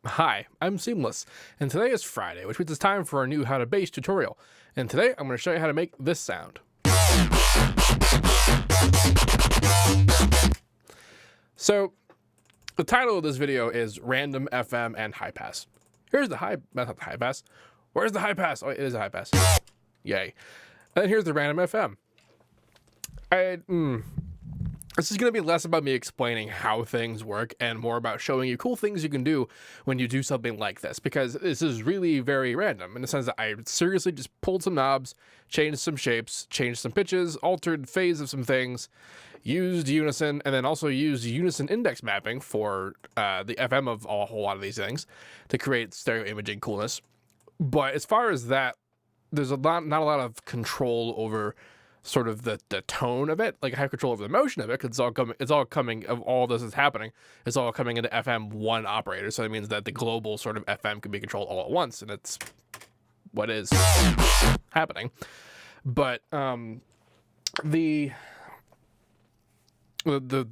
Hi, I'm Seamless, and today is Friday, which means it's time for our new How to Bass tutorial. And today I'm going to show you how to make this sound. So, the title of this video is Random FM and High Pass. Here's the not the high pass. Where's the high pass? Oh, it is a high pass. Yay. And then here's the Random FM. This is going to be less about me explaining how things work and more about showing you cool things you can do when you do something like this, because this is really very random in the sense that I seriously just pulled some knobs, changed some shapes, changed some pitches, altered phase of some things, used Unison, and then also used Unison index mapping for the FM of a whole lot of these things to create stereo imaging coolness. But as far as that, there's not a lot of control over sort of the tone of it. Like I have control over the motion of it because it's all coming of all this is happening. It's all coming into FM1 operator. So that means that the global sort of FM can be controlled all at once, and it's what is happening. But the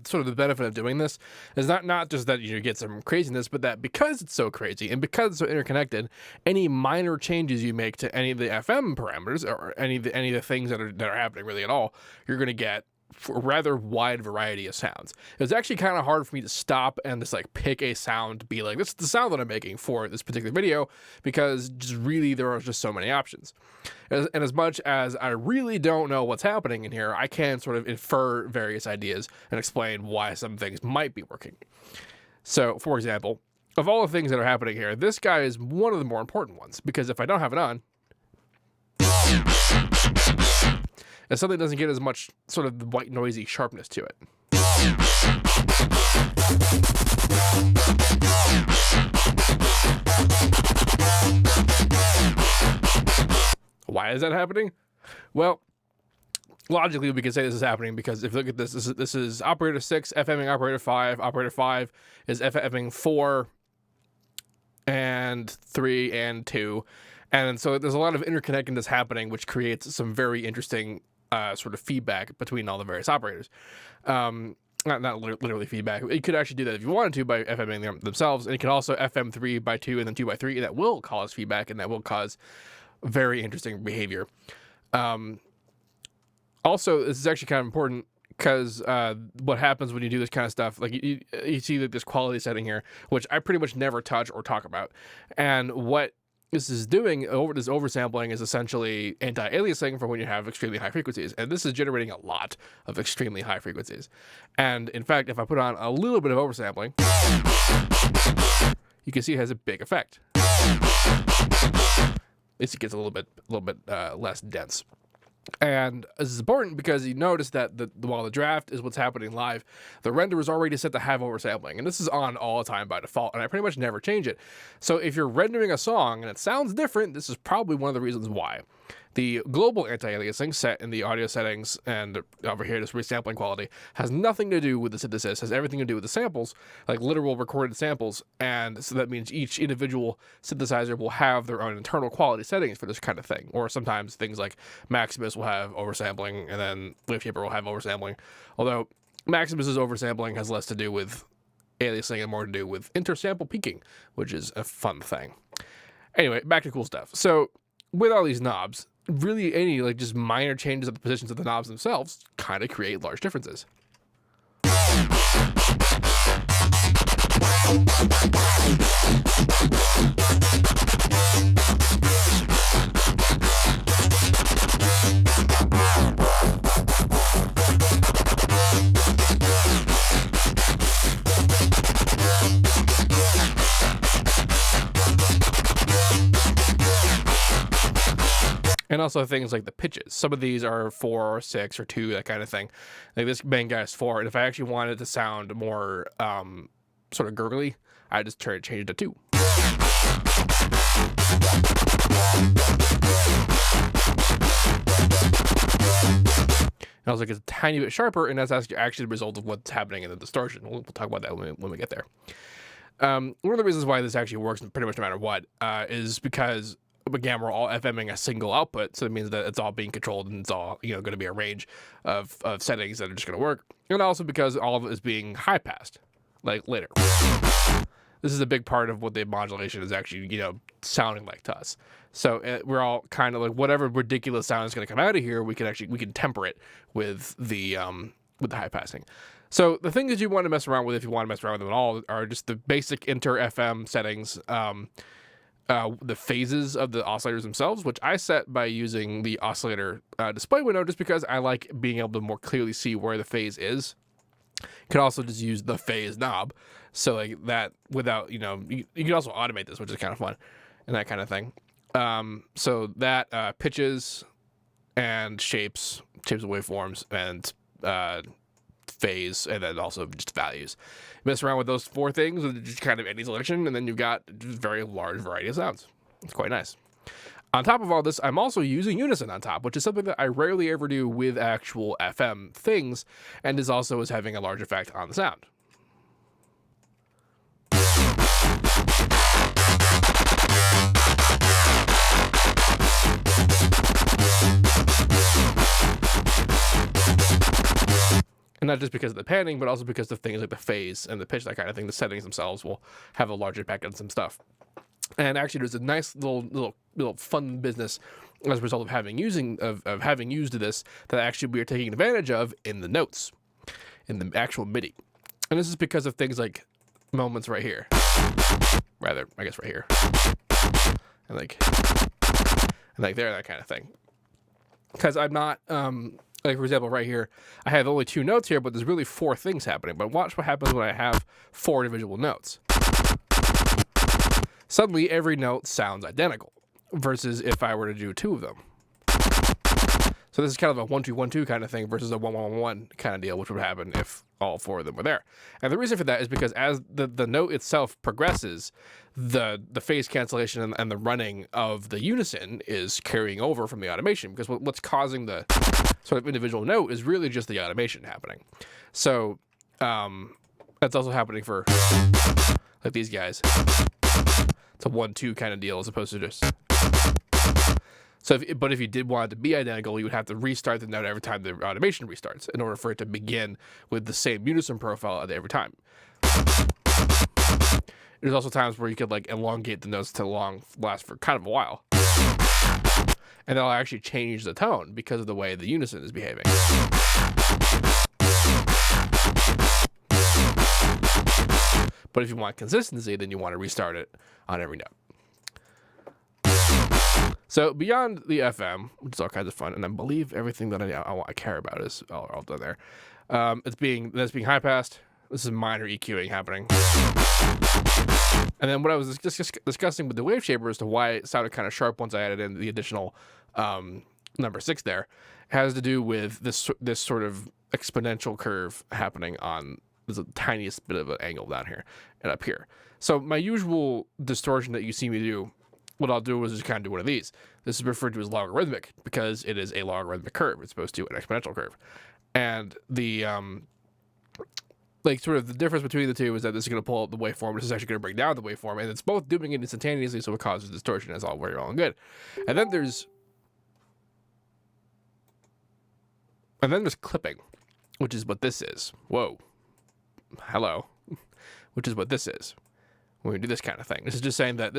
sort of the benefit of doing this is not just that you get some craziness, but that because it's so crazy and because it's so interconnected, any minor changes you make to any of the FM parameters or any of the things that are happening really at all, you're going to get a rather wide variety of sounds. It was actually kind of hard for me to stop and just like pick a sound to be like, this is the sound that I'm making for this particular video, because just really there are just so many options. And as much as I really don't know what's happening in here, I can sort of infer various ideas and explain why some things might be working. So, for example, of all the things that are happening here, this guy is one of the more important ones, because if I don't have it on, and something doesn't get as much sort of white noisy sharpness to it. Why is that happening? Well, logically we can say this is happening because if you look at this, this is operator 6 FMing operator 5. Operator 5 is FMing 4 and 3 and 2. And so there's a lot of interconnectedness happening, which creates some very interesting sort of feedback between all the various operators. Not literally feedback. You could actually do that if you wanted to by FMing them themselves, and you can also FM 3 by 2 and then 2 by 3, and that will cause feedback, and that will cause very interesting behavior. Also, this is actually kind of important because what happens when you do this kind of stuff, like you see that this quality setting here, which I pretty much never touch or talk about, and what this is doing this oversampling is essentially anti-aliasing for when you have extremely high frequencies, and this is generating a lot of extremely high frequencies. And in fact, if I put on a little bit of oversampling, you can see it has a big effect. At least it gets a little bit less dense. And this is important because you notice that while the draft is what's happening live, the render is already set to have oversampling, and this is on all the time by default, and I pretty much never change it. So if you're rendering a song and it sounds different, this is probably one of the reasons why. The global anti-aliasing set in the audio settings and over here, this resampling quality, has nothing to do with the synthesis, has everything to do with the samples, like literal recorded samples, and so that means each individual synthesizer will have their own internal quality settings for this kind of thing. Or sometimes things like Maximus will have oversampling, and then Waveshaper will have oversampling. Although Maximus's oversampling has less to do with aliasing and more to do with intersample peaking, which is a fun thing. Anyway, back to cool stuff. So with all these knobs, really any like just minor changes of the positions of the knobs themselves kind of create large differences. And also things like the pitches. Some of these are 4 or 6 or 2, that kind of thing. Like this main guy is 4, and if I actually wanted it to sound more sort of gurgly, I just change it to 2. And also gets a tiny bit sharper, and that's actually the result of what's happening in the distortion. We'll talk about that when we get there. One of the reasons why this actually works pretty much no matter what is because, again, we're all FMing a single output, so it means that it's all being controlled and it's all going to be a range of settings that are just going to work. And also because all of it is being high passed, like later. this is a big part of what the modulation is actually, sounding like to us. So we're all kind of like, whatever ridiculous sound is going to come out of here, we can temper it with the high passing. So the things that you want to mess around with, if you want to mess around with them at all, are just the basic inter FM settings, the phases of the oscillators themselves, which I set by using the oscillator display window, just because I like being able to more clearly see where the phase is. You can also just use the phase knob, so like that without, you can also automate this, which is kind of fun, and that kind of thing. So that pitches and shapes of waveforms, and phase, and then also just values. Mess around with those 4 things with just kind of any selection, and then you've got just very large variety of sounds. It's quite nice. On top of all this, I'm also using Unison on top, which is something that I rarely ever do with actual FM things, and is having a large effect on the sound. And not just because of the panning, but also because of things like the phase and the pitch, that kind of thing. The settings themselves will have a large impact on some stuff. And actually, there's a nice little fun business as a result of having used this, that actually we are taking advantage of in the notes, in the actual MIDI. And this is because of things like moments right here. Rather, I guess right here. And like there, that kind of thing. Because I'm not, like for example, right here, I have only 2 notes here, but there's really 4 things happening. But watch what happens when I have 4 individual notes. Suddenly, every note sounds identical, versus if I were to do 2 of them. So this is kind of a 1-2-1-2 kind of thing versus a 1-1-1 kind of deal, which would happen if all 4 of them were there. And the reason for that is because as the note itself progresses, the phase cancellation and the running of the unison is carrying over from the automation, because what's causing the sort of individual note is really just the automation happening. So that's also happening for like these guys. It's a 1-2 kind of deal as opposed to just. So, if you did want it to be identical, you would have to restart the note every time the automation restarts in order for it to begin with the same unison profile every time. There's also times where you could like elongate the notes to last for kind of a while, and that'll actually change the tone because of the way the unison is behaving. But if you want consistency, then you want to restart it on every note. So beyond the FM, which is all kinds of fun, and I believe everything that I care about is all done there. That's being high passed. This is minor EQing happening. And then what I was discussing with the wave shaper as to why it sounded kind of sharp once I added in the additional number 6 there, has to do with this sort of exponential curve happening on the tiniest bit of an angle down here and up here. So my usual distortion that you see me do, what I'll do is just kind of do one of these. This is referred to as logarithmic because it is a logarithmic curve. It's supposed to an exponential curve. And the sort of the difference between the two is that this is going to pull up the waveform. This is actually going to bring down the waveform, and it's both doing it instantaneously, so it causes distortion. It's all very well and good. And then there's clipping, which is what this is. Whoa. Hello. Which is what this is when we do this kind of thing. This is just saying that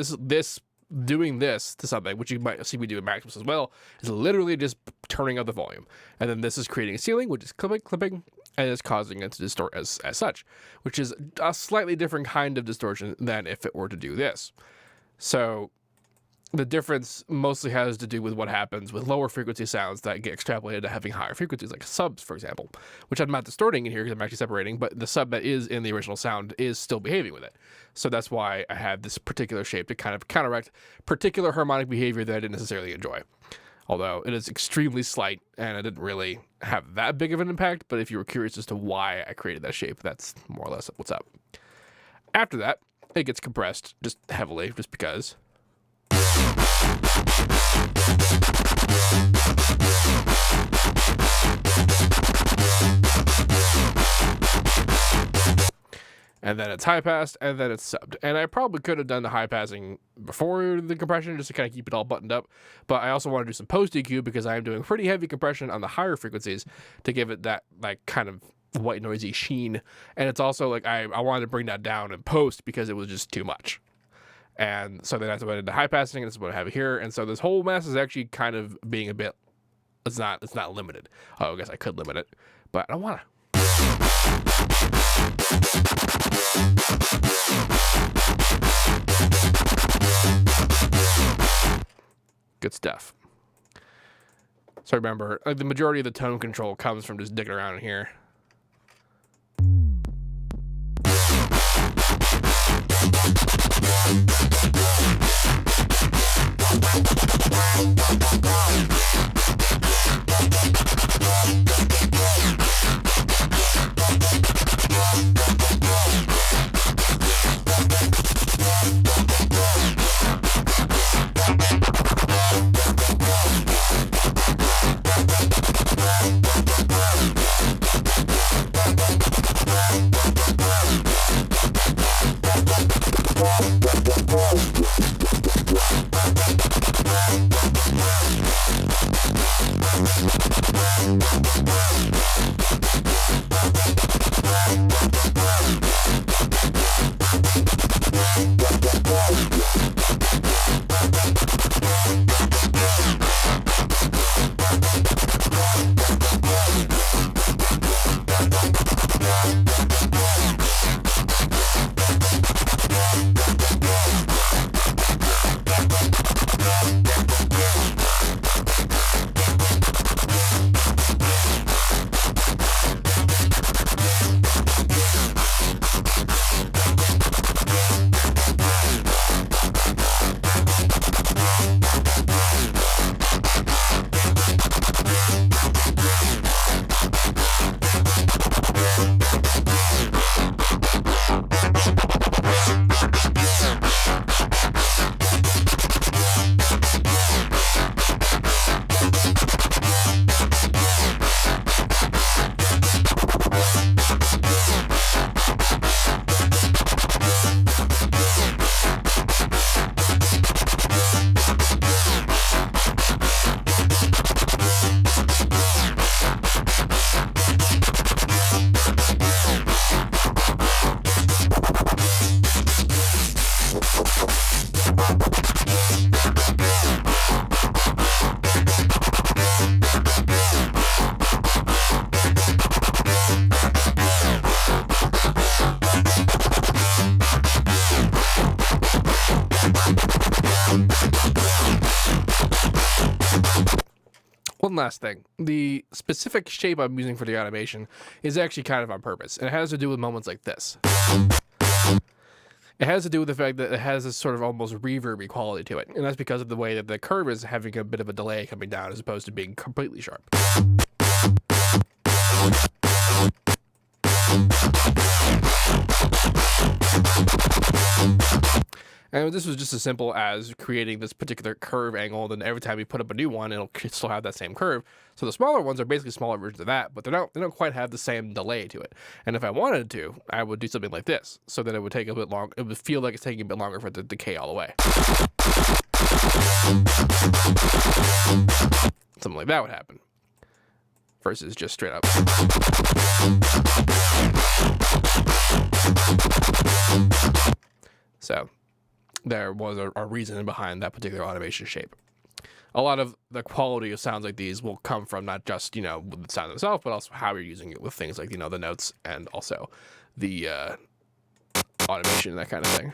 doing this to something, which you might see me do in Maximus as well, is literally just turning up the volume. And then this is creating a ceiling, which is clipping, and it's causing it to distort as such, which is a slightly different kind of distortion than if it were to do this. So the difference mostly has to do with what happens with lower frequency sounds that get extrapolated to having higher frequencies, like subs, for example, which I'm not distorting in here because I'm actually separating, but the sub that is in the original sound is still behaving with it. So that's why I had this particular shape to kind of counteract particular harmonic behavior that I didn't necessarily enjoy. Although it is extremely slight and it didn't really have that big of an impact, but if you were curious as to why I created that shape, that's more or less what's up. After that, it gets compressed just heavily, just because. And then it's high passed, and then it's subbed. And I probably could have done the high passing before the compression just to kind of keep it all buttoned up. But I also want to do some post EQ because I am doing pretty heavy compression on the higher frequencies to give it that like kind of white noisy sheen, and it's also like I wanted to bring that down in post because it was just too much. And so then that's what I did the high passing, and this is what I have here. And so this whole mess is actually kind of being a bit, it's not limited. Oh, I guess I could limit it, but I don't want to. Good stuff. So remember, like, the majority of the tone control comes from just digging around in here. One last thing, the specific shape I'm using for the automation is actually kind of on purpose, and it has to do with moments like this. It has to do with the fact that it has this sort of almost reverb quality to it, and that's because of the way that the curve is having a bit of a delay coming down as opposed to being completely sharp. And this was just as simple as creating this particular curve angle, and then every time you put up a new one, it'll still have that same curve. So the smaller ones are basically smaller versions of that, but they don't quite have the same delay to it. And if I wanted to, I would do something like this, so that it would take a bit long. It would feel like it's taking a bit longer for it to decay all the way. Something like that would happen, versus just straight up. So there was a reason behind that particular automation shape. A lot of the quality of sounds like these will come from not just, the sound itself, but also how you're using it with things like, the notes and also the automation and that kind of thing.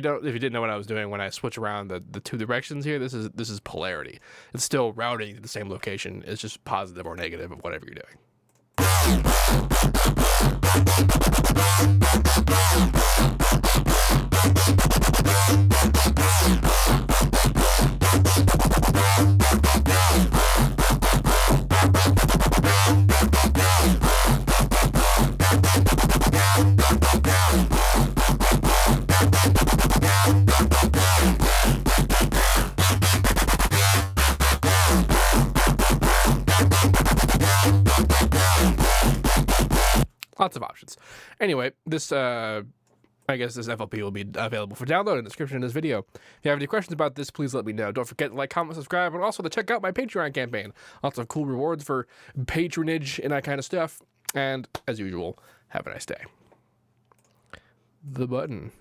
you didn't know what I was doing when I switch around the two directions here, this is polarity. It's still routing to the same location. It's just positive or negative of whatever you're doing. Lots of options. Anyway, this I guess this FLP will be available for download in the description of this video. If you have any questions about this, please let me know. Don't forget to like, comment, subscribe, and also to check out my Patreon campaign. Lots of cool rewards for patronage and that kind of stuff. And as usual, have a nice day. The button.